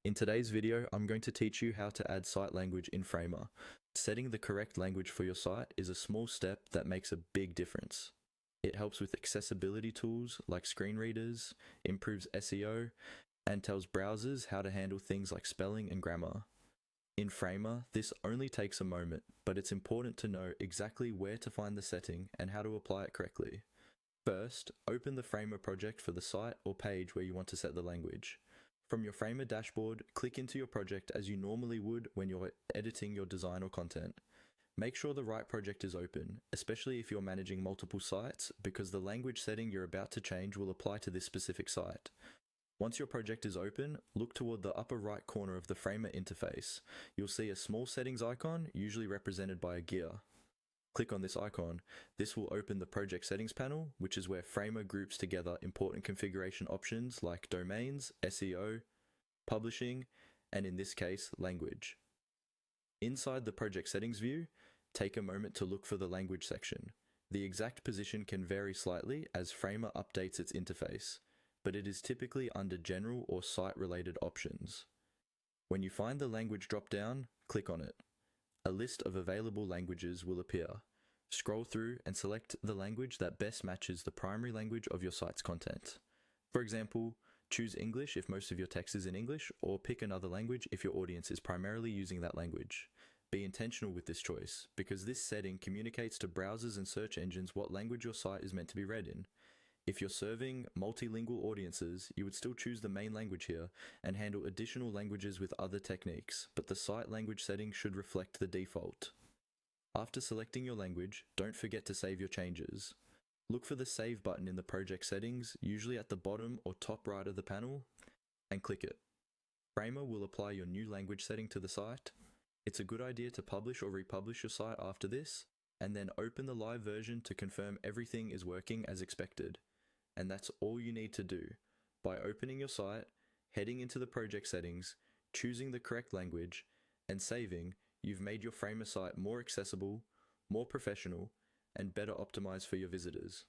In today's video, I'm going to teach you how to add site language in Framer. Setting the correct language for your site is a small step that makes a big difference. It helps with accessibility tools like screen readers, improves SEO, and tells browsers how to handle things like spelling and grammar. In Framer, this only takes a moment, but it's important to know exactly where to find the setting and how to apply it correctly. First, open the Framer project for the site or page where you want to set the language. From your Framer dashboard, click into your project as you normally would when you're editing your design or content. Make sure the right project is open, especially if you're managing multiple sites, because the language setting you're about to change will apply to this specific site. Once your project is open, look toward the upper right corner of the Framer interface. You'll see a small settings icon, usually represented by a gear. Click on this icon. This will open the project settings panel, which is where Framer groups together important configuration options like domains, SEO, publishing, and in this case, language. Inside the project settings view, take a moment to look for the language section. The exact position can vary slightly as Framer updates its interface, but it is typically under general or site-related options. When you find the language drop-down, click on it. A list of available languages will appear. Scroll through and select the language that best matches the primary language of your site's content. For example, choose English if most of your text is in English, or pick another language if your audience is primarily using that language. Be intentional with this choice, because this setting communicates to browsers and search engines what language your site is meant to be read in. If you're serving multilingual audiences, you would still choose the main language here and handle additional languages with other techniques, but the site language setting should reflect the default. After selecting your language, don't forget to save your changes. Look for the Save button in the project settings, usually at the bottom or top right of the panel, and click it. Framer will apply your new language setting to the site. It's a good idea to publish or republish your site after this, and then open the live version to confirm everything is working as expected. And that's all you need to do. By opening your site, heading into the project settings, choosing the correct language, and saving, you've made your Framer site more accessible, more professional, and better optimized for your visitors.